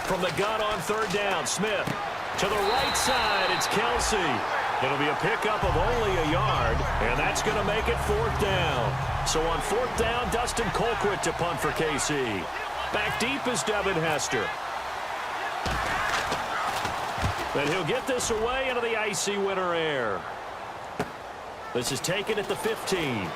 From the gun on third down, Smith. To the right side, it's Kelsey. It'll be a pickup of only a yard, and that's going to make it fourth down. So on fourth down, Dustin Colquitt to punt for KC. Back deep is Devin Hester. And he'll get this away into the icy winter air. This is taken at the 15.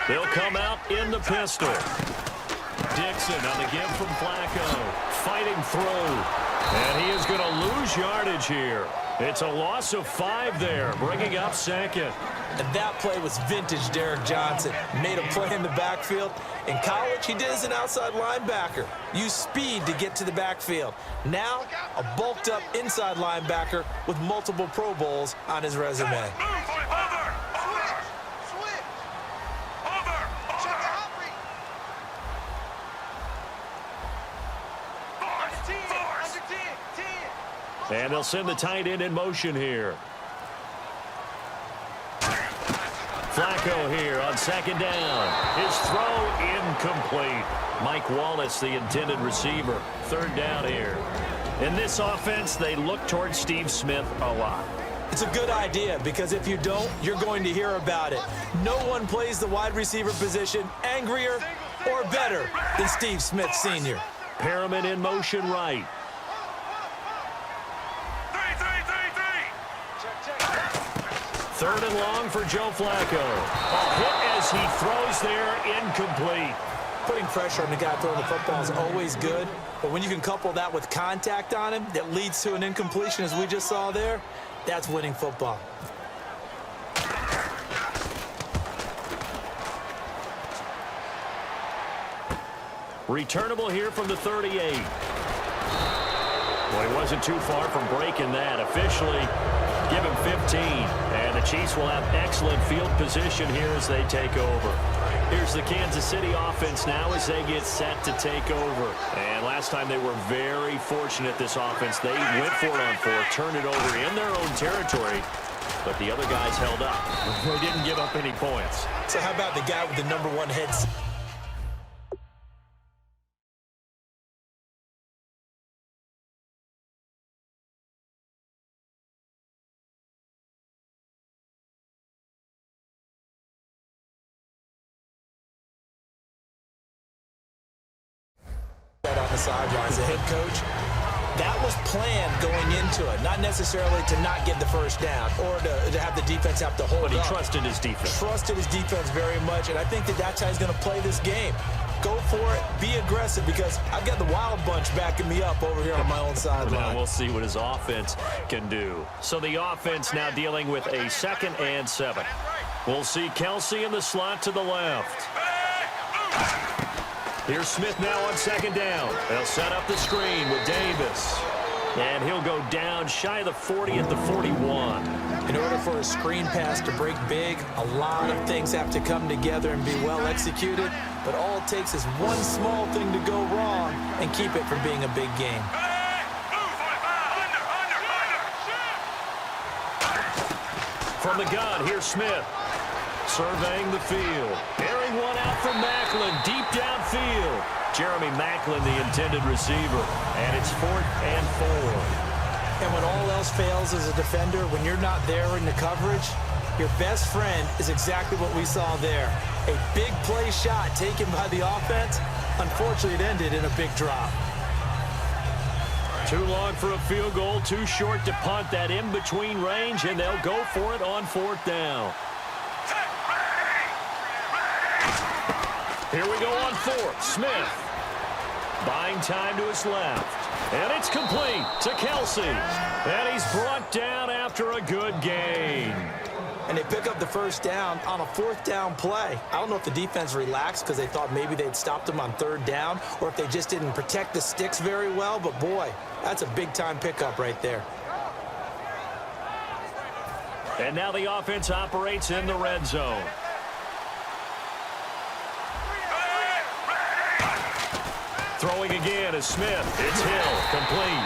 They'll come out in the pistol. Dixon on the give from Flacco. Fighting through. And he is going to lose yardage here. It's a loss of 5 there, bringing up second. And that play was vintage Derek Johnson. Made a play in the backfield. In college, he did as an outside linebacker. Used speed to get to the backfield. Now, a bulked-up inside linebacker with multiple Pro Bowls on his resume. And they'll send the tight end in motion here. Flacco here on second down. His throw incomplete. Mike Wallace, the intended receiver. Third down here. In this offense, they look towards Steve Smith a lot. It's a good idea because if you don't, you're going to hear about it. No one plays the wide receiver position angrier or better than Steve Smith Sr. Perriman in motion right. Third and long for Joe Flacco. A hit as he throws there, incomplete. Putting pressure on the guy throwing the football is always good, but when you can couple that with contact on him that leads to an incompletion as we just saw there, that's winning football. Returnable here from the 38. Well, he wasn't too far from breaking that. Officially, give him 15. And the Chiefs will have excellent field position here as they take over. Here's the Kansas City offense now as they get set to take over. And last time they were very fortunate, this offense. They went for it on fourth, turned it over in their own territory, but the other guys held up. They didn't give up any points. So how about the guy with the #1 headset? On the sidelines, the head coach, that was planned going into it, not necessarily to not get the first down or to have the defense have to hold But he up. trusted his defense. Trusted his defense very much, and I think that's how he's going to play this game. Go for it, be aggressive, because I've got the wild bunch backing me up over here on my own sideline. Now we'll see what his offense can do. So the offense now dealing with a 2nd and 7. We'll see Kelsey in the slot to the left. Here's Smith now on 2nd down. They'll set up the screen with Davis. And he'll go down shy of the 40 at the 41. In order for a screen pass to break big, a lot of things have to come together and be well executed. But all it takes is one small thing to go wrong and keep it from being a big game. From the gun, here's Smith. Surveying the field. Airing one out from Macklin. Deep downfield. Jeremy Macklin, the intended receiver. And it's 4th and 4. And when all else fails as a defender, when you're not there in the coverage, your best friend is exactly what we saw there. A big play shot taken by the offense. Unfortunately, it ended in a big drop. Too long for a field goal. Too short to punt that in-between range, and they'll go for it on 4th down. Here we go on 4th. Smith buying time to his left. And it's complete to Kelsey. And he's brought down after a good gain. And they pick up the first down on a 4th down play. I don't know if the defense relaxed because they thought maybe they'd stopped them on 3rd down or if they just didn't protect the sticks very well. But, boy, that's a big-time pickup right there. And now the offense operates in the red zone. Throwing again is Smith. It's Hill. Complete.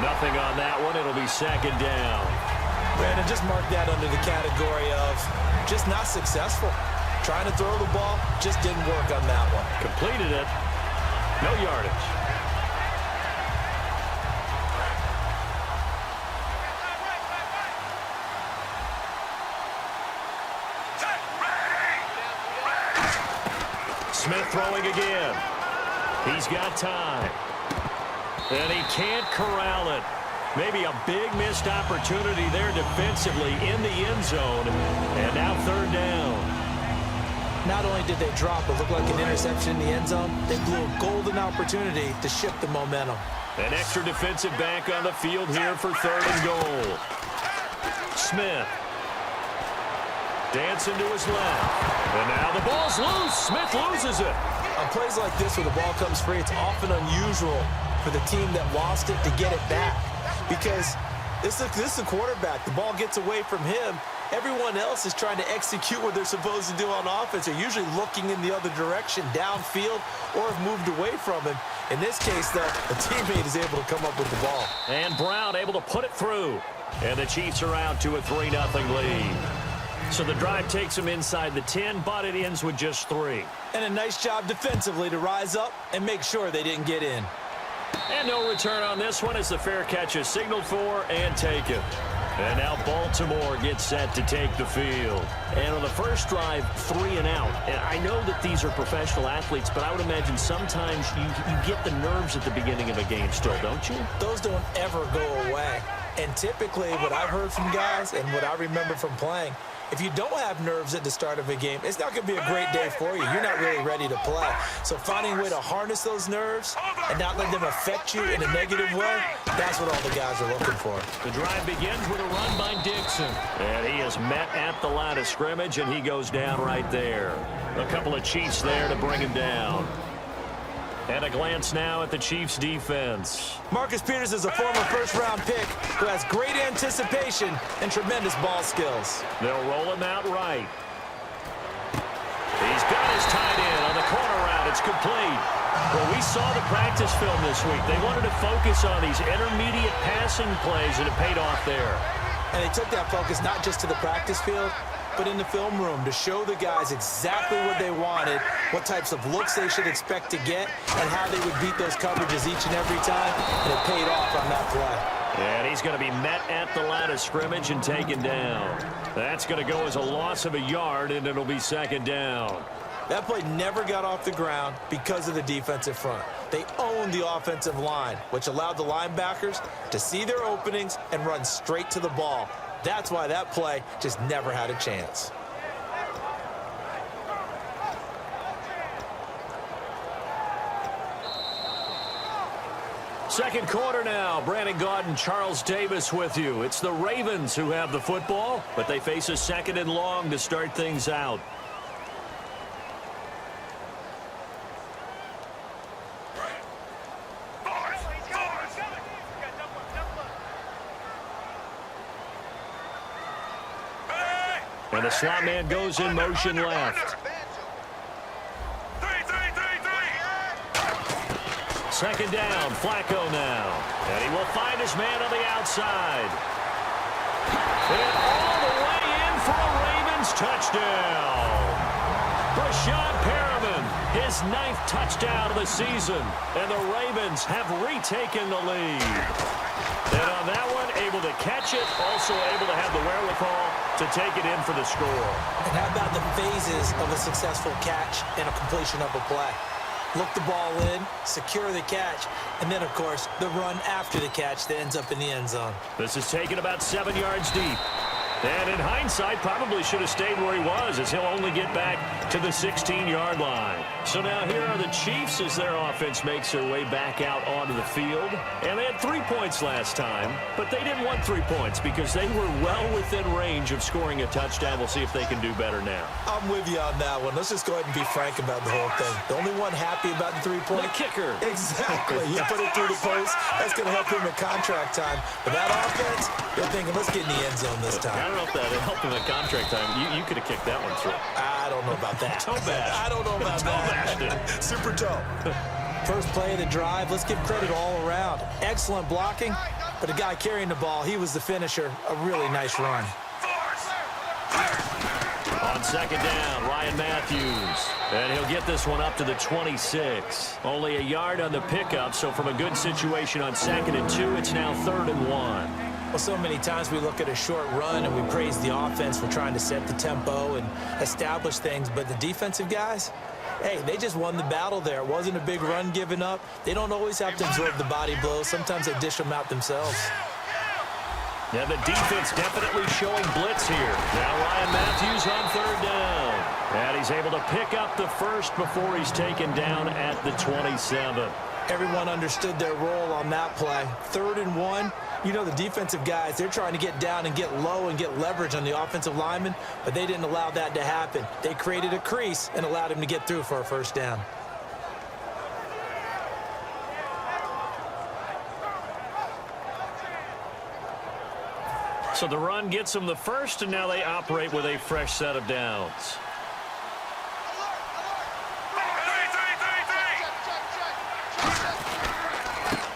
Nothing on that one. It'll be second down. Brandon, just mark that under the category of just not successful. Trying to throw the ball, just didn't work on that one. Completed it. No yardage. Smith throwing again. He's got time. And he can't corral it. Maybe a big missed opportunity there defensively in the end zone. And now third down. Not only did they drop what looked like an interception in the end zone, they blew a golden opportunity to shift the momentum. An extra defensive back on the field here for third and goal. Smith. Dancing to his left. And now the ball's loose. Smith loses it. On plays like this where the ball comes free, it's often unusual for the team that lost it to get it back. Because this is a quarterback. The ball gets away from him. Everyone else is trying to execute what they're supposed to do on offense. They're usually looking in the other direction, downfield, or have moved away from him. In this case, though, a teammate is able to come up with the ball. And Brown able to put it through. And the Chiefs are out to a 3-0 lead. So the drive takes them inside the 10, but it ends with just 3. And a nice job defensively to rise up and make sure they didn't get in. And no return on this one as the fair catch is signaled for and taken. And now Baltimore gets set to take the field. And on the first drive, 3 and out. And I know that these are professional athletes, but I would imagine sometimes you get the nerves at the beginning of a game still, don't you? Those don't ever go away. And typically what I've heard from guys and what I remember from playing, if you don't have nerves at the start of a game, it's not going to be a great day for you. You're not really ready to play. So finding a way to harness those nerves and not let them affect you in a negative way, that's what all the guys are looking for. The drive begins with a run by Dixon. And he is met at the line of scrimmage, and he goes down right there. A couple of Chiefs there to bring him down. And a glance now at the Chiefs' defense. Marcus Peters is a former first-round pick who has great anticipation and tremendous ball skills. They'll roll him out right. He's got his tight end on the corner route. It's complete. Well, we saw the practice film this week. They wanted to focus on these intermediate passing plays, and it paid off there. And they took that focus not just to the practice field, but in the film room to show the guys exactly what they wanted, what types of looks they should expect to get, and how they would beat those coverages each and every time, and it paid off on that play. And he's going to be met at the line of scrimmage and taken down. That's going to go as a loss of a yard, and it'll be second down. That play never got off the ground because of the defensive front. They owned the offensive line, which allowed the linebackers to see their openings and run straight to the ball. That's why that play just never had a chance. Second quarter now. Brandon Gaudin and Charles Davis with you. It's the Ravens who have the football, but they face a second and long to start things out. And the slot man goes in motion left. Second down, Flacco now. And he will find his man on the outside. And all the way in for a Ravens touchdown. Brashad Perriman, his 9th touchdown of the season. And the Ravens have retaken the lead. And on that one, able to catch it, also able to have the wherewithal to take it in for the score. And how about the phases of a successful catch and a completion of a play? Look the ball in, secure the catch, and then, of course, the run after the catch that ends up in the end zone. This is taken about 7 yards deep. And in hindsight, probably should have stayed where he was, as he'll only get back to the 16-yard line. So now here are the Chiefs as their offense makes their way back out onto the field. And they had 3 points last time, but they didn't want 3 points because they were well within range of scoring a touchdown. We'll see if they can do better now. I'm with you on that one. Let's just go ahead and be frank about the whole thing. The only one happy about the 3-point? The kicker. Exactly. You put it through the post. That's going to help him in contract time. But that offense, they're thinking, let's get in the end zone this time. I don't know if that helped him in contract time. You could have kicked that one through. I don't know about that. Toe bash. I don't know about Toe that. bashed it. Super toe. First play of the drive, let's give credit all around. Excellent blocking, but the guy carrying the ball, he was the finisher. A really nice run. On second down, Ryan Matthews. And he'll get this one up to the 26. Only a yard on the pickup, so from a good situation on 2nd and 2, it's now 3rd and 1. Well, so many times we look at a short run and we praise the offense for trying to set the tempo and establish things, but the defensive guys, hey, they just won the battle there. It wasn't a big run given up. They don't always have to absorb the body blows. Sometimes they dish them out themselves. Yeah, the defense definitely showing blitz here. Now Ryan Matthews on 3rd down. And he's able to pick up the first before he's taken down at the 27. Everyone understood their role on that play. 3rd and 1. You know, the defensive guys, they're trying to get down and get low and get leverage on the offensive lineman, but they didn't allow that to happen. They created a crease and allowed him to get through for a first down. So the run gets them the first, and now they operate with a fresh set of downs.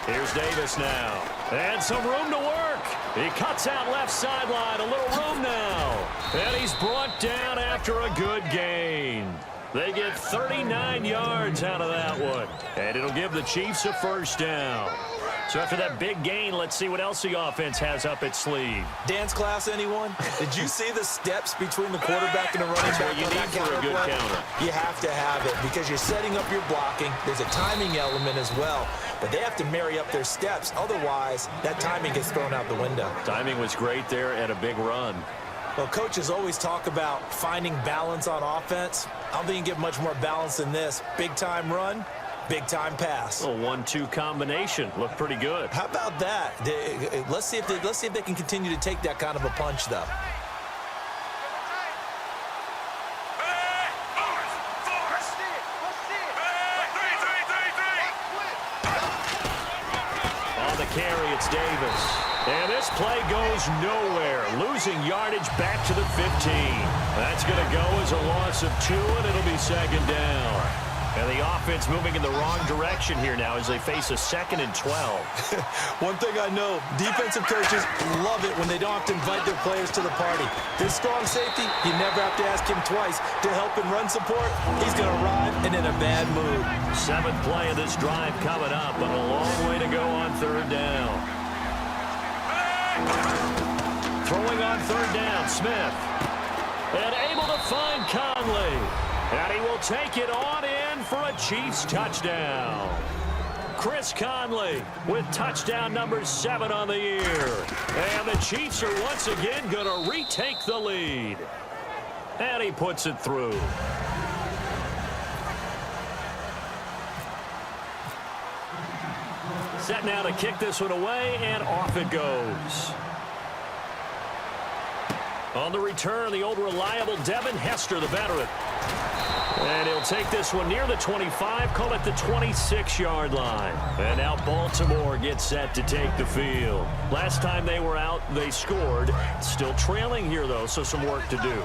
Here's Davis now. And some room to work. He cuts out left sideline. A little room now. And he's brought down after a good gain. They get 39 yards out of that one. And it'll give the Chiefs a first down. So after that big gain, let's see what else the offense has up its sleeve. Dance class, anyone? Did you see the steps between the quarterback and the running back? That's what you need for a good counter. You have to have it because you're setting up your blocking. There's a timing element as well, but they have to marry up their steps. Otherwise, that timing gets thrown out the window. Timing was great there and a big run. Well, coaches always talk about finding balance on offense. I don't think you can get much more balance than this. Big-time run, big-time pass. A 1-2 combination. Looked pretty good. How about that? Let's see if they can continue to take that kind of a punch, though. On the carry, it's Davis. And this play goes nowhere. Losing yardage back to the 15. That's going to go as a loss of 2, and it'll be 2nd down. And the offense moving in the wrong direction here now as they face a 2nd and 12. One thing I know, defensive coaches love it when they don't have to invite their players to the party. This strong safety, you never have to ask him twice to help in run support. He's going to arrive and in a bad mood. 7th play of this drive coming up, but a long way to go on 3rd down. Throwing on 3rd down, Smith. And able to find Conley. And he will take it on in for a Chiefs touchdown. Chris Conley with touchdown number 7 on the year. And the Chiefs are once again going to retake the lead. And he puts it through. Set now to kick this one away, and off it goes. On the return, the old reliable Devin Hester, the veteran. And he'll take this one near the 25, call it the 26-yard line. And now Baltimore gets set to take the field. Last time they were out, they scored. Still trailing here, though, so some work to do.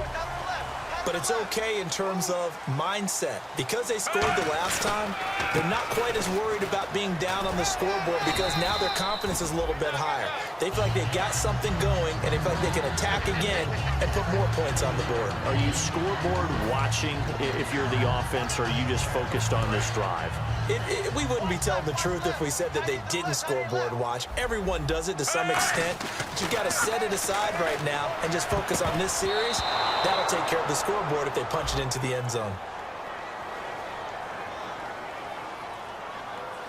But it's okay in terms of mindset. Because they scored the last time, they're not quite as worried about being down on the scoreboard because now their confidence is a little bit higher. They feel like they got something going, and they feel like they can attack again and put more points on the board. Are you scoreboard watching if you're the offense, or are you just focused on this drive? We wouldn't be telling the truth if we said that they didn't scoreboard watch. Everyone does it to some extent. But you've got to set it aside right now and just focus on this series. That'll take care of the scoreboard if they punch it into the end zone.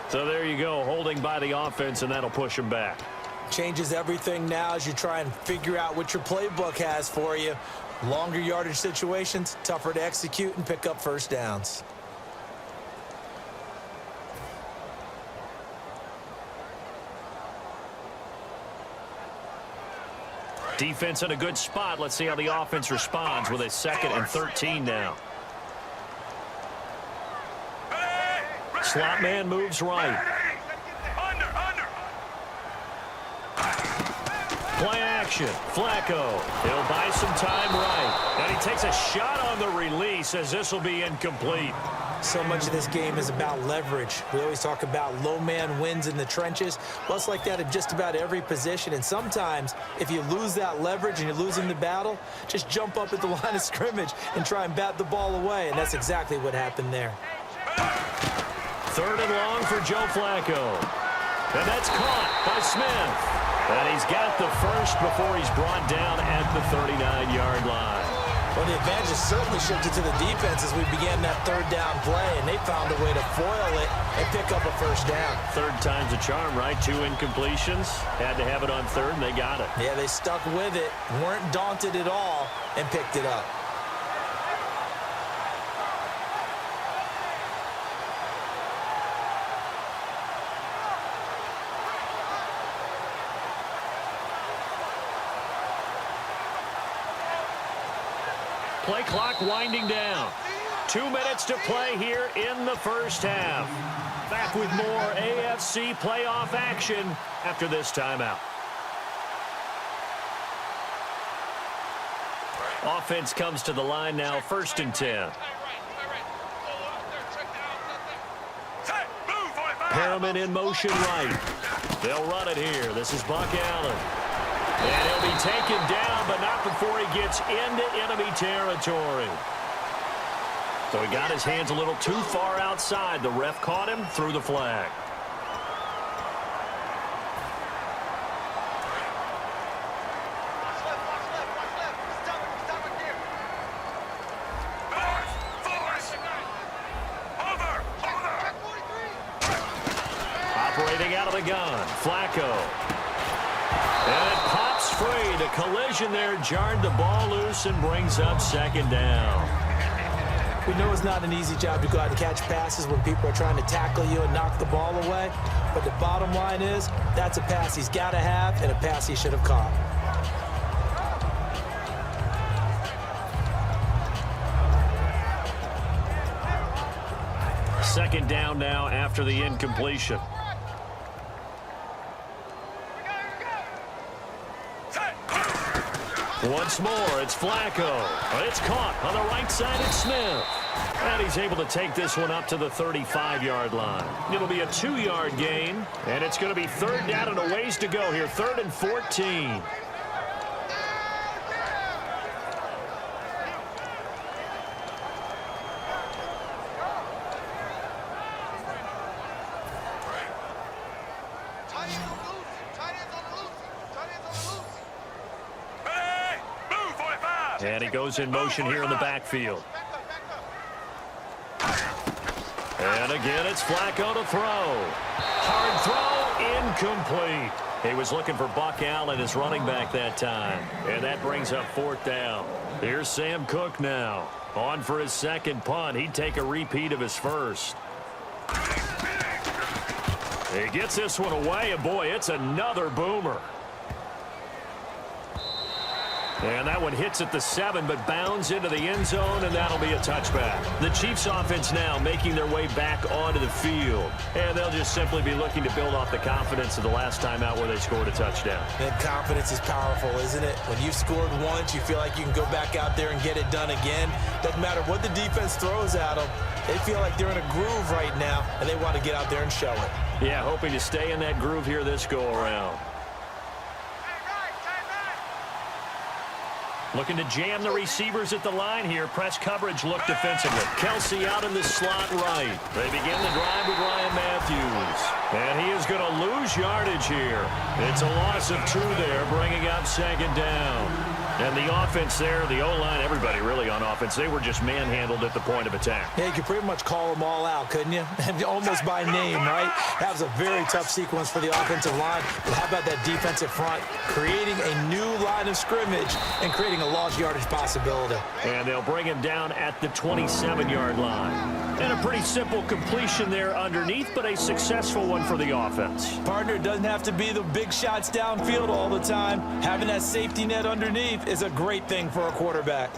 So there you go, holding by the offense, and that'll push them back. Changes everything now as you try and figure out what your playbook has for you. Longer yardage situations, tougher to execute and pick up first downs. Defense in a good spot. Let's see how the offense responds with a 2nd and 13 now. Slot man moves right. Play action. Flacco. He'll buy some time right. And he takes a shot on the release as this will be incomplete. So much of this game is about leverage. We always talk about low man wins in the trenches. Well, it's like that at just about every position. And sometimes, if you lose that leverage and you're losing the battle, just jump up at the line of scrimmage and try and bat the ball away. And that's exactly what happened there. 3rd and long for Joe Flacco. And that's caught by Smith. And he's got the first before he's brought down at the 39-yard line. Well, the advantage has certainly shifted to the defense as we began that 3rd down play, and they found a way to foil it and pick up a 1st down. 3rd time's a charm, right? 2 incompletions. Had to have it on 3rd, and they got it. Yeah, they stuck with it, weren't daunted at all, and picked it up. Play clock winding down. 2 minutes to play here in the first half. Back with more AFC playoff action after this timeout. Offense comes to the line now, 1st and 10. Perriman in motion right. They'll run it here. This is Buck Allen. And he'll be taken down, but not before he gets into enemy territory. So he got his hands a little too far outside. The ref caught him, threw the flag. Operating out of the gun, Flacco. And it pops free. The collision there jarred the ball loose and brings up 2nd down. We know it's not an easy job to go out and catch passes when people are trying to tackle you and knock the ball away. But the bottom line is, that's a pass he's got to have and a pass he should have caught. Second down now after the incompletion. Once more, it's Flacco. But it's caught on the right side. It's Smith. And he's able to take this one up to the 35-yard line. It'll be a 2-yard gain, and it's going to be 3rd down and a ways to go here. 3rd and 14. And he goes in motion here in the backfield. And again, it's Flacco to throw. Hard throw, incomplete. He was looking for Buck Allen, his running back that time. And that brings up 4th down. Here's Sam Cook now. On for his 2nd punt. He'd take a repeat of his 1st. He gets this one away, and boy, it's another boomer. And that one hits at the 7, but bounds into the end zone, and that'll be a touchback. The Chiefs offense now making their way back onto the field. And they'll just simply be looking to build off the confidence of the last time out where they scored a touchdown. And confidence is powerful, isn't it? When you've scored once, you feel like you can go back out there and get it done again. Doesn't matter what the defense throws at them. They feel like they're in a groove right now, and they want to get out there and show it. Yeah, hoping to stay in that groove here this go-around. Looking to jam the receivers at the line here. Press coverage look defensively. Kelsey out in the slot right. They begin the drive with Ryan Matthews. And he is going to lose yardage here. It's a loss of 2 there, bringing up 2nd down. And the offense there, the O-line, everybody really on offense, they were just manhandled at the point of attack. Yeah, you could pretty much call them all out, couldn't you? Almost by name, right? That was a very tough sequence for the offensive line. But how about that defensive front? Creating a new line of scrimmage and creating a lost yardage possibility. And they'll bring him down at the 27-yard line. And a pretty simple completion there underneath, but a successful one for the offense. Partner, it doesn't have to be the big shots downfield all the time. Having that safety net underneath is a great thing for a quarterback.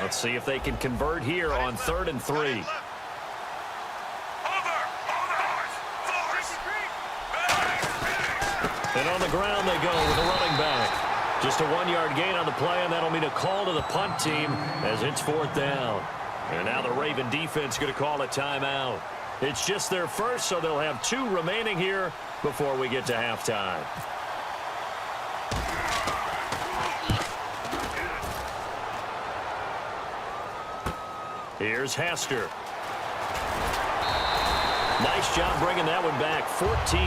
Let's see if they can convert here on 3rd and 3. And on the ground they go with a running back. Just a 1-yard gain on the play, and that'll mean a call to the punt team as it's 4th down. And now the Raven defense going to call a timeout. It's just their first, so they'll have 2 remaining here before we get to halftime. Here's Hester. Nice job bringing that one back. 14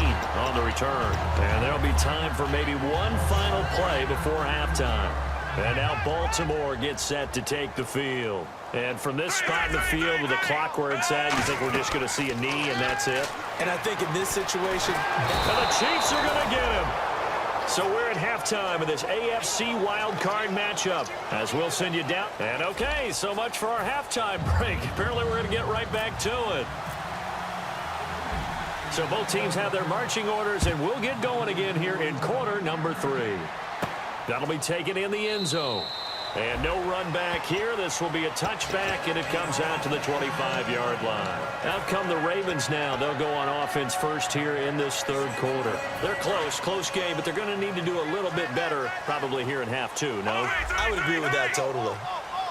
on the return. And there'll be time for maybe one final play before halftime. And now Baltimore gets set to take the field. And from this spot in the field with the clock where it's at, you think we're just going to see a knee and that's it? And I think in this situation... And the Chiefs are going to get him. So we're at halftime of this AFC wildcard matchup as we'll send you down. And okay, so much for our halftime break. Apparently we're going to get right back to it. So both teams have their marching orders, and we'll get going again here in quarter number 3. That'll be taken in the end zone. And no run back here. This will be a touchback, and it comes out to the 25-yard line. Out come the Ravens now. They'll go on offense first here in this third quarter. They're close game, but they're going to need to do a little bit better probably here in half 2, no? I would agree with that totally.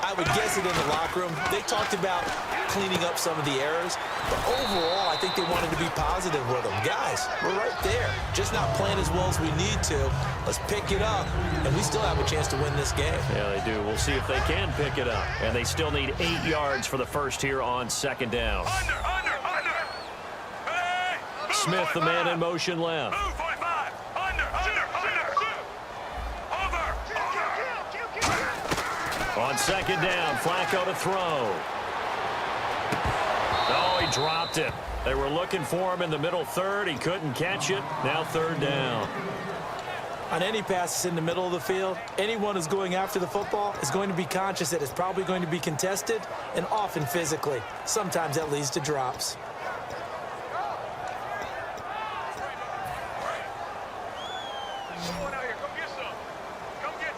I would guess it in the locker room. They talked about cleaning up some of the errors, but overall, I think they wanted to be positive with them. Guys, we're right there. Just not playing as well as we need to. Let's pick it up, and we still have a chance to win this game. Yeah, they do. We'll see if they can pick it up. And they still need 8 yards for the first here on second down. Under. Hey, Smith, the man in motion left. Move, 45. Under. Over. On second down, Flacco to throw. Oh, he dropped it. They were looking for him in the middle third. He couldn't catch it. Now third down. On any passes in the middle of the field, anyone who's going after the football is going to be conscious that it's probably going to be contested and often physically. Sometimes that leads to drops.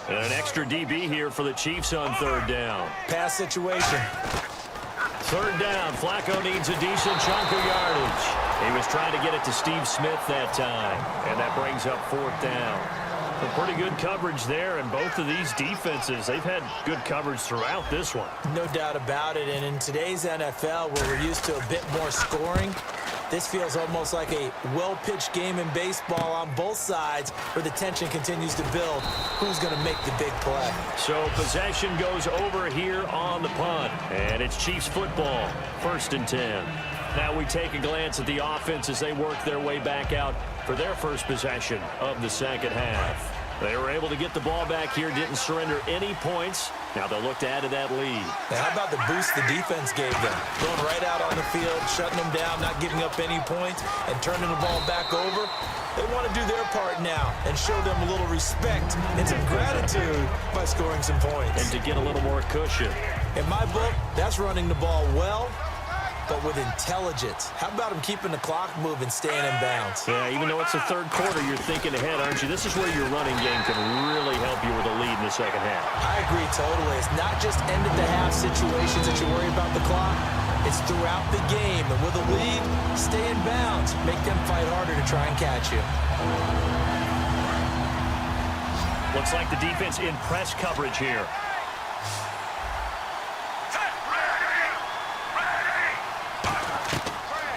And an extra DB here for the Chiefs on third down. Pass situation. Third down, Flacco needs a decent chunk of yardage. He was trying to get it to Steve Smith that time, and that brings up fourth down. A pretty good coverage there, and both of these defenses, they've had good coverage throughout this one. No doubt about it, and in today's NFL, where we're used to a bit more scoring, this feels almost like a well-pitched game in baseball on both sides where the tension continues to build. Who's going to make the big play? So possession goes over here on the punt, and it's Chiefs football, 1st and 10. Now we take a glance at the offense as they work their way back out for their first possession of the second half. They were able to get the ball back here, didn't surrender any points. Now they'll look to add to that lead. Now how about the boost the defense gave them? Going right out on the field, shutting them down, not giving up any points, and turning the ball back over. They want to do their part now and show them a little respect and some gratitude by scoring some points. And to get a little more cushion. In my book, that's running the ball well, but with intelligence. How about them keeping the clock moving, staying in bounds? Yeah, even though it's the third quarter, you're thinking ahead, aren't you? This is where your running game can really help you with a lead in the second half. I agree totally. It's not just end-of-the-half situations that you worry about the clock. It's throughout the game. And with a lead, stay in bounds. Make them fight harder to try and catch you. Looks like the defense in press coverage here.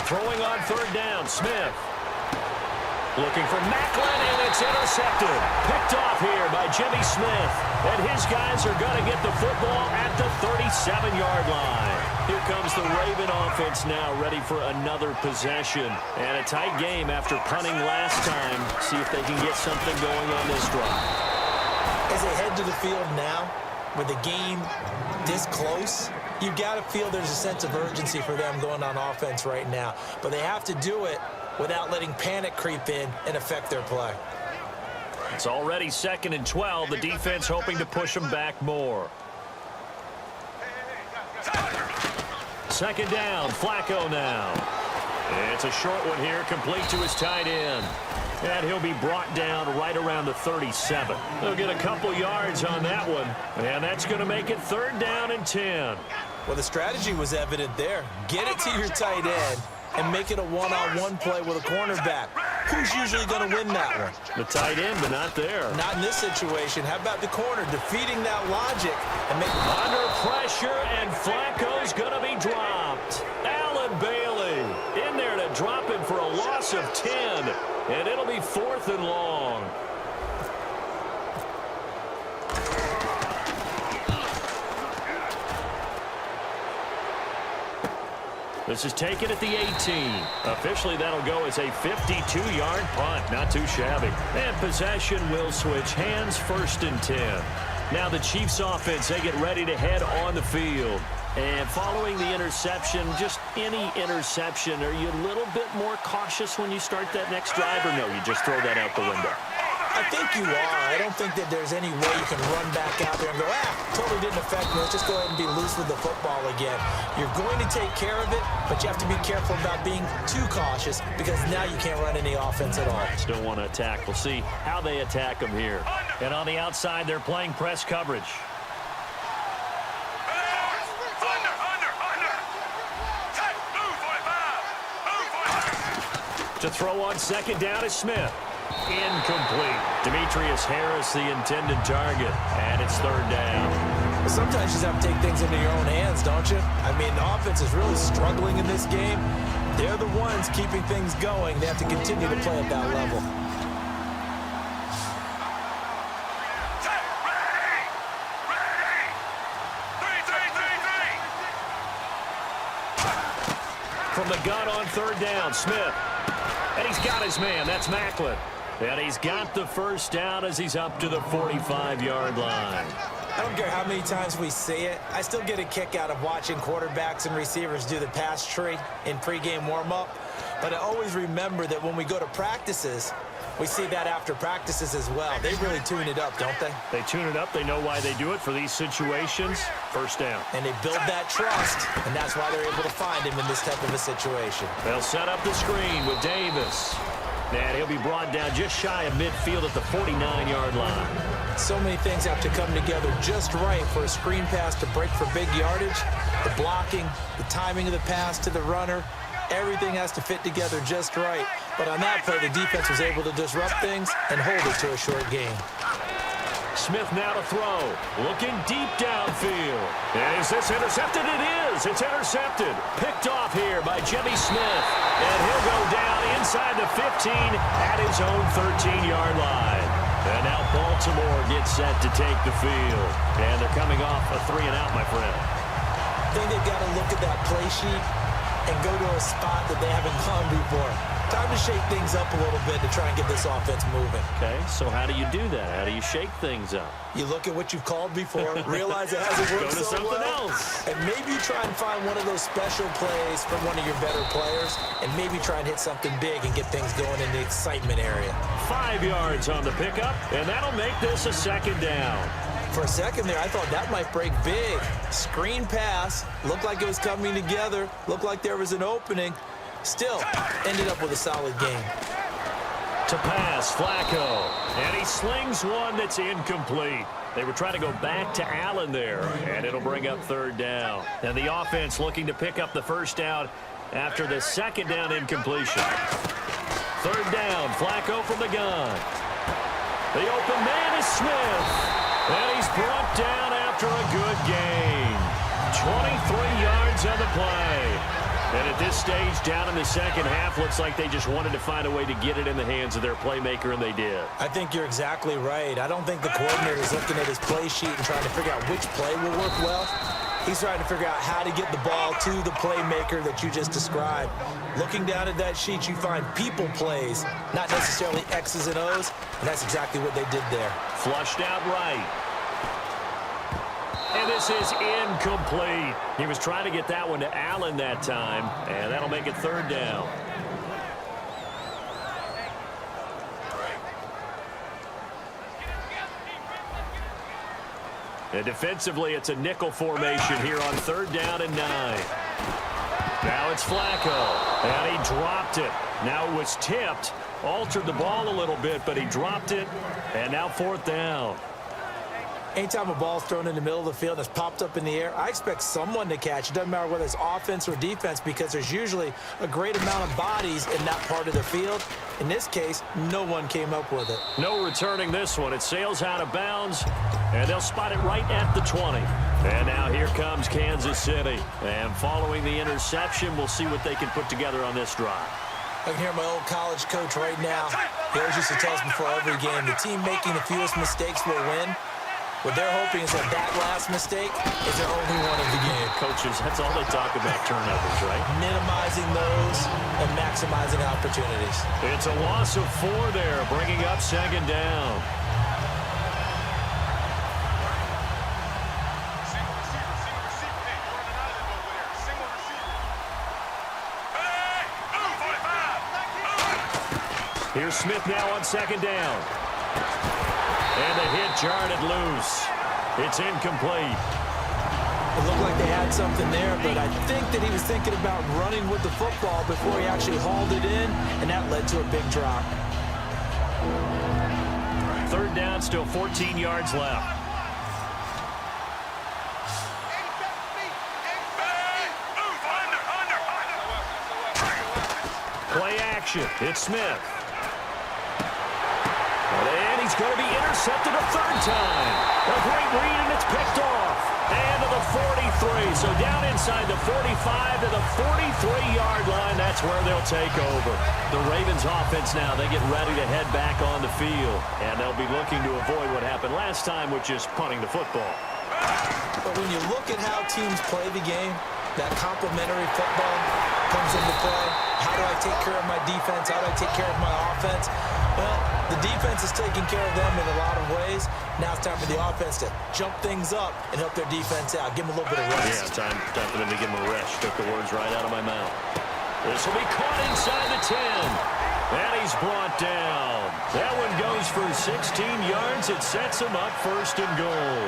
Throwing on third down, Smith. Looking for Macklin, and it's intercepted. Picked off here by Jimmy Smith. And his guys are going to get the football at the 37-yard line. Here comes the Raven offense now, ready for another possession. And a tight game after punting last time. See if they can get something going on this drive. As they head to the field now, with the game this close, you've got to feel there's a sense of urgency for them going on offense right now. But they have to do it without letting panic creep in and affect their play. It's already 2nd and 12. The defense hoping to push them back more. Second down, Flacco now. It's a short one here, complete to his tight end. And he'll be brought down right around the 37. They'll get a couple yards on that one. And that's going to make it 3rd down and 10. Well, the strategy was evident there. Get it to your tight end and make it a one-on-one play with a cornerback. Who's usually going to win that one? The tight end, but not there. Not in this situation. How about the corner defeating that logic and making under pressure? pressure, and Flacco's going to be dropped. Allen Bailey in there to drop him for a loss of 10, and it'll be 4th and long. This is taken at the 18. Officially, that'll go as a 52-yard punt. Not too shabby. And possession will switch hands, 1st and 10. Now the Chiefs offense, they get ready to head on the field. And following the interception, just any interception, are you a little bit more cautious when you start that next drive, or no, you just throw that out the window? I think you are. I don't think that there's any way you can run back out there and go, totally didn't affect me. Let's just go ahead and be loose with the football again. You're going to take care of it, but you have to be careful about being too cautious because now you can't run any offense at all. Still want to attack. We'll see how they attack them here. And on the outside, they're playing press coverage. To throw on 2nd down is Smith. Incomplete. Demetrius Harris, the intended target. And it's 3rd down. Well, sometimes you just have to take things into your own hands, don't you? I mean, the offense is really struggling in this game. They're the ones keeping things going. They have to continue to play at that level. From the gun on 3rd down, Smith. And he's got his man. That's Macklin. And he's got the 1st down as he's up to the 45-yard line. I don't care how many times we see it. I still get a kick out of watching quarterbacks and receivers do the pass tree in pregame warm-up. But I always remember that when we go to practices, we see that after practices as well. They really tune it up, don't they? They tune it up. They know why they do it for these situations. 1st down. And they build that trust, and that's why they're able to find him in this type of a situation. They'll set up the screen with Davis. And he'll be brought down just shy of midfield at the 49-yard line. So many things have to come together just right for a screen pass to break for big yardage. The blocking, the timing of the pass to the runner, everything has to fit together just right. But on that play, the defense was able to disrupt things and hold it to a short gain. Smith now to throw. Looking deep downfield. Is this intercepted? It is. It's intercepted. Picked off here by Jimmy Smith. And he'll go down inside the 15 at his own 13-yard line. And now Baltimore gets set to take the field. And they're coming off a 3-and-out, my friend. I think they've got to look at that play sheet and go to a spot that they haven't gone before. Time to shake things up a little bit to try and get this offense moving. Okay, so how do you do that? How do you shake things up? You look at what you've called before, realize it hasn't worked Go to so something well, else. and maybe try and find one of those special plays from one of your better players, and maybe try and hit something big and get things going in the excitement area. 5 yards on the pickup, and that'll make this a 2nd down. For a second there, I thought that might break big. Screen pass, looked like it was coming together, looked like there was an opening. Still, ended up with a solid game. To pass, Flacco. And he slings one that's incomplete. They were trying to go back to Allen there, and it'll bring up 3rd down. And the offense looking to pick up the 1st down after the 2nd down incompletion. 3rd down, Flacco from the gun. The open man is Smith. And he's brought down after a good gain. 23 yards on the play. And at this stage, down in the 2nd half, looks like they just wanted to find a way to get it in the hands of their playmaker, and they did. I think you're exactly right. I don't think the coordinator is looking at his play sheet and trying to figure out which play will work well. He's trying to figure out how to get the ball to the playmaker that you just described. Looking down at that sheet, you find people plays, not necessarily X's and O's, and that's exactly what they did there. Flushed out right. And this is incomplete. He was trying to get that one to Allen that time, and that'll make it 3rd down. And defensively, it's a nickel formation here on 3rd down and 9. Now it's Flacco, and he dropped it. Now it was tipped, altered the ball a little bit, but he dropped it, and now 4th down. Anytime a ball's thrown in the middle of the field and it's popped up in the air, I expect someone to catch. It doesn't matter whether it's offense or defense because there's usually a great amount of bodies in that part of the field. In this case, no one came up with it. No returning this one. It sails out of bounds, and they'll spot it right at the 20. And now here comes Kansas City. And following the interception, we'll see what they can put together on this drive. I can hear my old college coach right now. He always used to tell us before every game, the team making the fewest mistakes will win. What they're hoping is that last mistake is their only one of the game. Coaches, that's all they talk about, turnovers, right? Minimizing those and maximizing opportunities. It's a loss of 4 there, bringing up second down. Here's Smith now on second down. And the hit jarred it loose. It's incomplete. It looked like they had something there, but I think that he was thinking about running with the football before he actually hauled it in, and that led to a big drop. Third down, still 14 yards left. Play action. It's Smith. And he's going to be intercepted a third time. A great read, and it's picked off. And to the 43. So down inside the 45 to the 43-yard line. That's where they'll take over. The Ravens offense now, they get ready to head back on the field. And they'll be looking to avoid what happened last time, which is punting the football. But when you look at how teams play the game, that complementary football comes into play. How do I take care of my defense? How do I take care of my offense? Well, the defense is taking care of them in a lot of ways. Now it's time for the offense to jump things up and help their defense out. Give them a little bit of rest. Yeah, time for them to give them a rest. Took the words right out of my mouth. This will be caught inside the 10. And he's brought down. That one goes for 16 yards. It sets him up first and goal.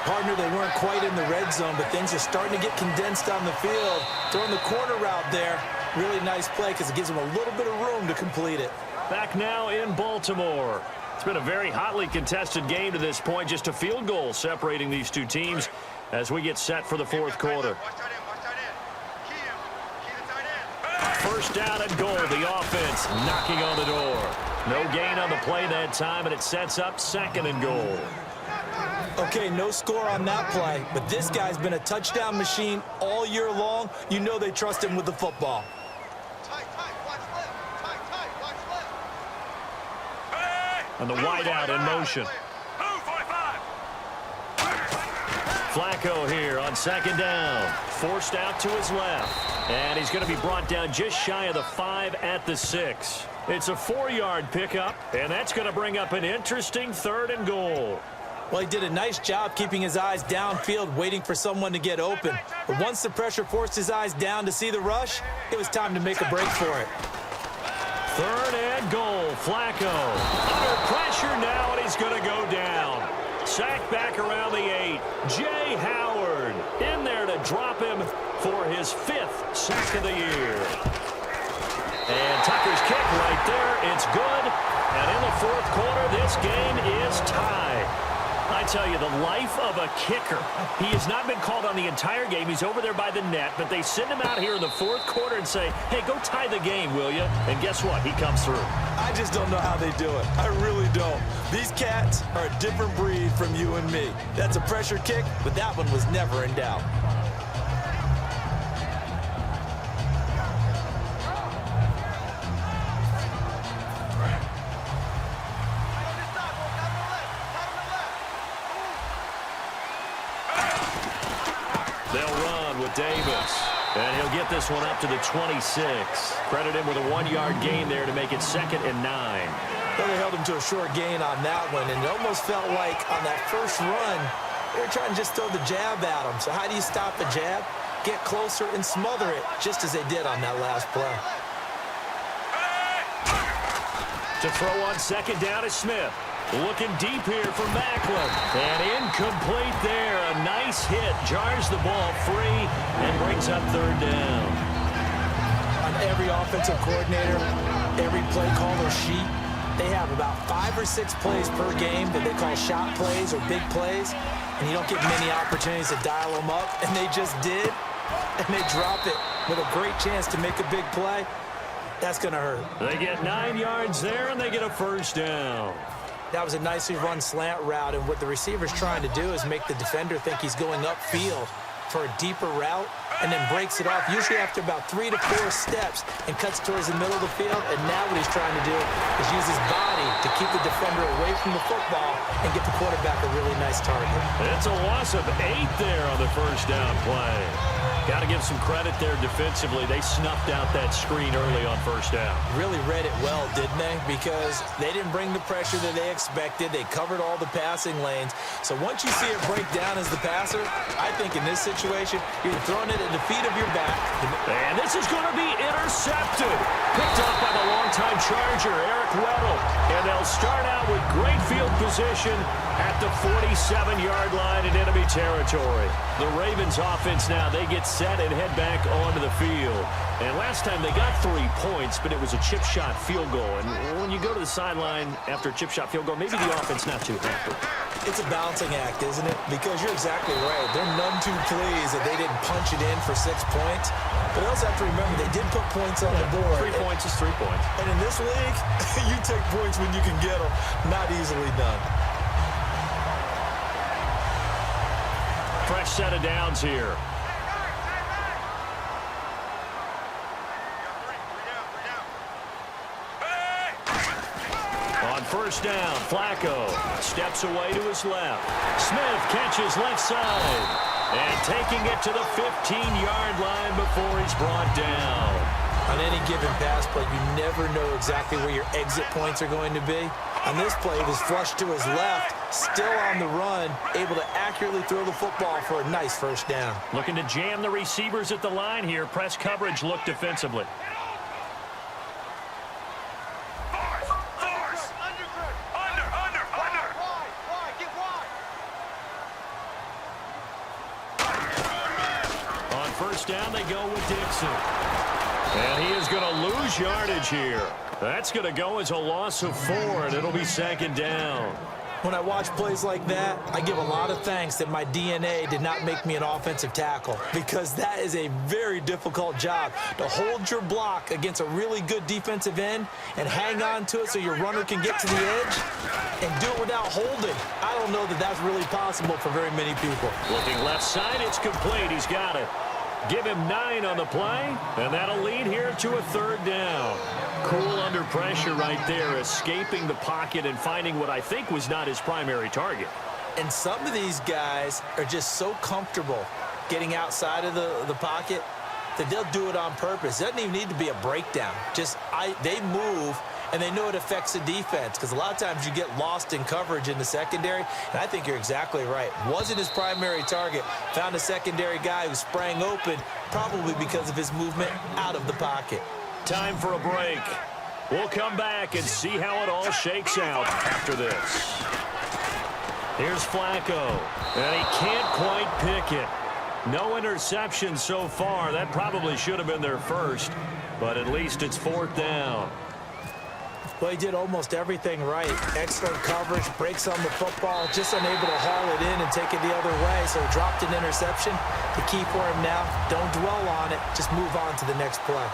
Partner, they weren't quite in the red zone, but things are starting to get condensed on the field. Throwing the corner route there. Really nice play because it gives them a little bit of room to complete it. Back now in Baltimore. It's been a very hotly contested game to this point. Just a field goal separating these two teams as we get set for the fourth quarter. First down and goal. The offense knocking on the door. No gain on the play that time, and it sets up second and goal. Okay, no score on that play, but this guy's been a touchdown machine all year long. You know they trust him with the football. And the wideout in motion. Flacco here on second down. Forced out to his left. And he's going to be brought down just shy of the 5 at the 6. It's a 4-yard pickup, and that's going to bring up an interesting third and goal. Well, he did a nice job keeping his eyes downfield, waiting for someone to get open. But once the pressure forced his eyes down to see the rush, it was time to make a break for it. Third and goal. Flacco under pressure now, and he's going to go down. Sacked back around the 8. Jay Howard in there to drop him for his 5th sack of the year. And Tucker's kick right there. It's good. And in the fourth quarter, this game is tied. I tell you, the life of a kicker. He has not been called on the entire game. He's over there by the net, but they send him out here in the fourth quarter and say, hey, go tie the game, will you? And guess what? He comes through. I just don't know how they do it. I really don't. These cats are a different breed from you and me. That's a pressure kick, but that one was never in doubt. Davis, and he'll get this one up to the 26. Credit him with a 1-yard gain there to make it 2nd and 9. Well, they held him to a short gain on that one, and it almost felt like on that first run, they were trying to just throw the jab at him. So how do you stop a jab? Get closer and smother it, just as they did on that last play. To throw on second down is Smith. Looking deep here for Macklin. And incomplete there. A nice hit. Jars the ball free and brings up third down. On every offensive coordinator, every play caller sheet, They have about 5 or 6 plays per game that they call shot plays or big plays, and you don't get many opportunities to dial them up, and they just did, and they drop it with a great chance to make a big play. That's going to hurt. They get 9 yards there, and they get a first down. That was a nicely run slant route, and what the receiver's trying to do is make the defender think he's going upfield for a deeper route, and then breaks it off, usually after about 3 to 4 steps, and cuts towards the middle of the field. And now what he's trying to do is use his body to keep the defender away from the football and get the quarterback a really nice target. It's a loss of 8 there on the first down play. Got to give some credit there defensively. They snuffed out that screen early on first down. Really read it well, didn't they? Because they didn't bring the pressure that they expected. They covered all the passing lanes. So once you see it break down as the passer, I think in this situation, you're throwing it at the feet of your back. And this is going to be intercepted. Picked off by the longtime Charger, Eric Weddle. And they'll start out with great field position at the 47-yard line in enemy territory. The Ravens offense now, they get set and head back onto the field. And last time they got 3 points, but it was a chip shot field goal. And when you go to the sideline after a chip shot field goal, maybe the offense not too happy. It's a balancing act, isn't it? Because you're exactly right. They're none too pleased that they didn't punch it in for 6 points. But they also have to remember they did put points on the board. 3 points is 3 points. And in this league, you take points when you can get them. Not easily done. Fresh set of downs here. On first down, Flacco steps away to his left. Smith catches left side. And taking it to the 15-yard line before he's brought down. On any given pass play, you never know exactly where your exit points are going to be. On this play, he was flushed to his left, still on the run, able to accurately throw the football for a nice first down. Looking to jam the receivers at the line here. Press coverage look defensively. On first down, they go with Dixon. And he is going to lose yardage here. That's going to go as a loss of 4, and it'll be second down. When I watch plays like that, I give a lot of thanks that my DNA did not make me an offensive tackle, because that is a very difficult job, to hold your block against a really good defensive end and hang on to it so your runner can get to the edge and do it without holding. I don't know that that's really possible for very many people. Looking left side, it's complete. He's got it. Give him 9 on the play, and that'll lead here to a third down. Cool under pressure right there, escaping the pocket and finding what I think was not his primary target. And some of these guys are just so comfortable getting outside of the pocket that they'll do it on purpose. It doesn't even need to be a breakdown. They move, and they know it affects the defense, because a lot of times you get lost in coverage in the secondary, and I think you're exactly right. Wasn't his primary target. Found a secondary guy who sprang open, probably because of his movement out of the pocket. Time for a break. We'll come back and see how it all shakes out after this. Here's Flacco, and he can't quite pick it. No interception so far. That probably should have been their first, but at least it's 4th down. Well, he did almost everything right. Excellent coverage, breaks on the football, just unable to haul it in and take it the other way, so he dropped an interception. The key for him now, don't dwell on it, just move on to the next play.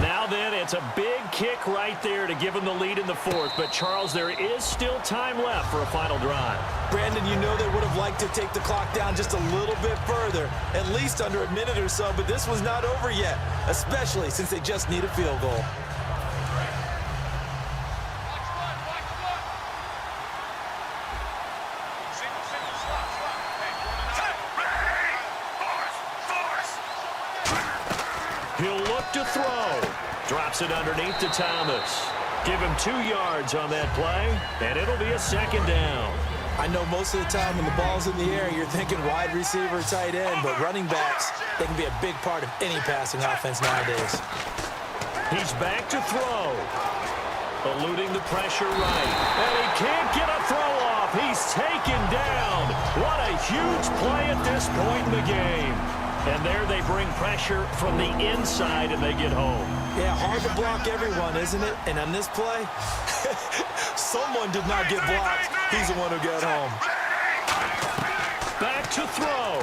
Now then, it's a big kick right there to give him the lead in the 4th. But, Charles, there is still time left for a final drive. Brandon, you know they would have liked to take the clock down just a little bit further, at least under a minute or so, but this was not over yet, especially since they just need a field goal. He'll look to throw. Drops it underneath to Thomas. Give him 2 yards on that play, and it'll be a second down. I know most of the time when the ball's in the air, you're thinking wide receiver, tight end, but running backs, they can be a big part of any passing offense nowadays. He's back to throw. Eluding the pressure right. And he can't get a throw off. He's taken down. What a huge play at this point in the game. And there they bring pressure from the inside, and they get home. Yeah, hard to block everyone, isn't it? And on this play, someone did not get blocked. He's the one who got home. Back to throw.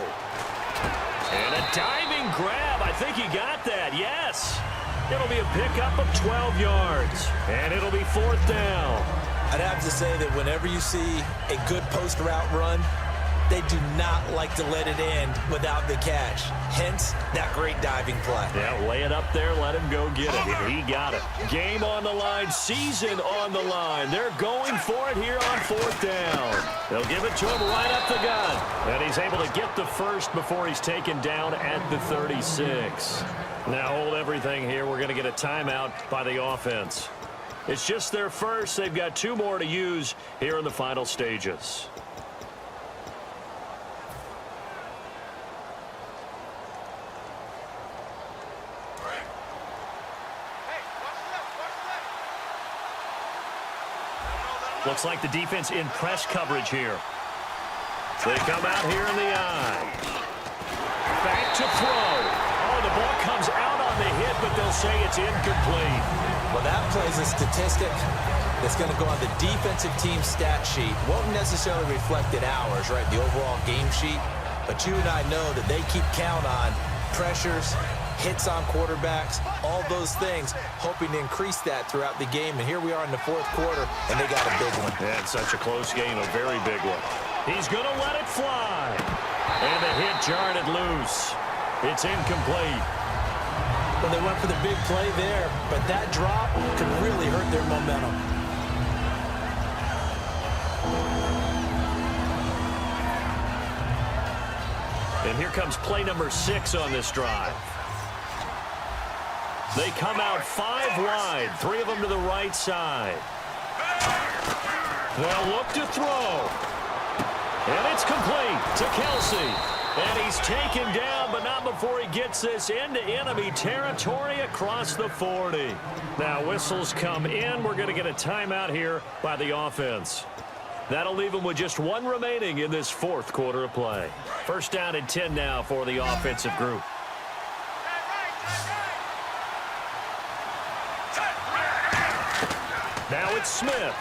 And a diving grab. I think he got that, yes. It'll be a pickup of 12 yards. And it'll be 4th down. I'd have to say that whenever you see a good post route run, they do not like to let it end without the catch. Hence, that great diving play. Yeah, lay it up there, let him go get it. And he got it. Game on the line, season on the line. They're going for it here on 4th down. They'll give it to him right up the gun. And he's able to get the first before he's taken down at the 36. Now hold everything here. We're going to get a timeout by the offense. It's just their first. They've got 2 more to use here in the final stages. Looks like the defense in press coverage here. They come out here in the eye. Back to throw. Oh, the ball comes out on the hit, but they'll say it's incomplete. Well, that plays a statistic that's going to go on the defensive team stat sheet. Won't necessarily reflect in ours, right, the overall game sheet. But you and I know that they keep count on pressures, hits on quarterbacks, all those things, hoping to increase that throughout the game. And here we are in the 4th quarter, and they got a big one. Yeah, it's such a close game, a very big one. He's going to let it fly. And the hit jarred it loose. It's incomplete. Well, they went for the big play there, but that drop could really hurt their momentum. And here comes play number 6 on this drive. They come out 5 wide, 3 of them to the right side. They'll look to throw. And it's complete to Kelsey. And he's taken down, but not before he gets this into enemy territory across the 40. Now whistles come in. We're going to get a timeout here by the offense. That'll leave them with just 1 remaining in this 4th quarter of play. 1st down and 10 now for the offensive group. Now it's Smith.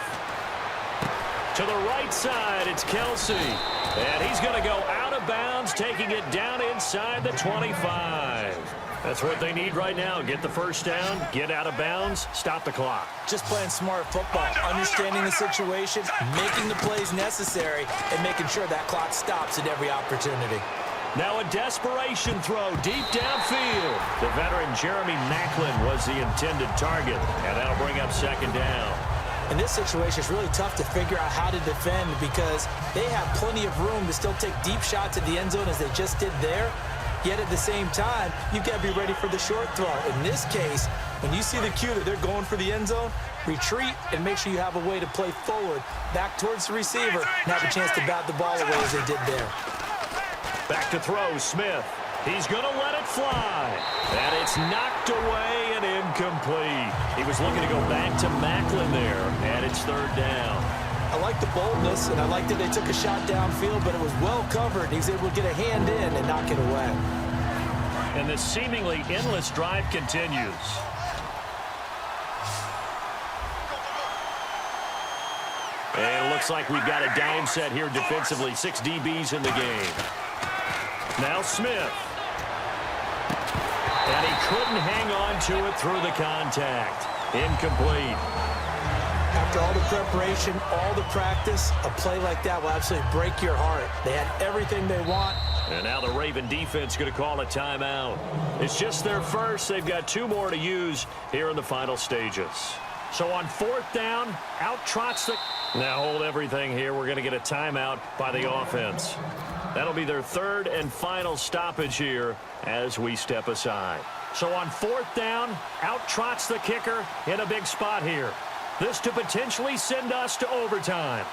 To the right side, it's Kelsey. And he's going to go out of bounds, taking it down inside the 25. That's what they need right now. Get the 1st down, get out of bounds, stop the clock. Just playing smart football, understanding the situation, making the plays necessary, and making sure that clock stops at every opportunity. Now a desperation throw deep downfield. The veteran Jeremy Maclin was the intended target, and that'll bring up 2nd down. In this situation, it's really tough to figure out how to defend because they have plenty of room to still take deep shots at the end zone as they just did there. Yet at the same time, you've got to be ready for the short throw. In this case, when you see the cue that they're going for the end zone, retreat and make sure you have a way to play forward, back towards the receiver, and have a chance to bat the ball away as they did there. Back to throw, Smith. He's going to let it fly. And it's knocked away and incomplete. He was looking to go back to Maclin there, and it's 3rd down. I like the boldness, and I like that they took a shot downfield, but it was well covered. He's able to get a hand in and knock it away. And this seemingly endless drive continues. And it looks like we've got a dime set here defensively. 6 DBs in the game. Now Smith. And he couldn't hang on to it through the contact. Incomplete. After all the preparation, all the practice, a play like that will absolutely break your heart. They had everything they want. And now the Raven defense going to call a timeout. It's just their first. They've got 2 more to use here in the final stages. So on 4th down, out trots the... Now hold everything here. We're going to get a timeout by the offense. That'll be their 3rd and final stoppage here as we step aside. So on 4th down, out trots the kicker in a big spot here. This to potentially send us to overtime.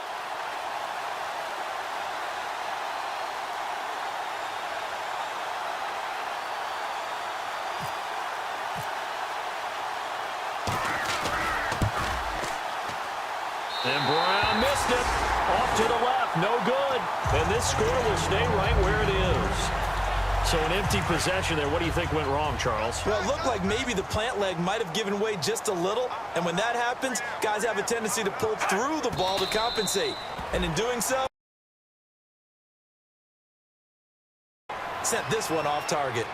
And Brown missed it. Off to the left. No good. And this score will stay right where it is. So an empty possession there. What do you think went wrong, Charles? Well, it looked like maybe the plant leg might have given way just a little, and when that happens, guys have a tendency to pull through the ball to compensate. And in doing so, sent this one off target.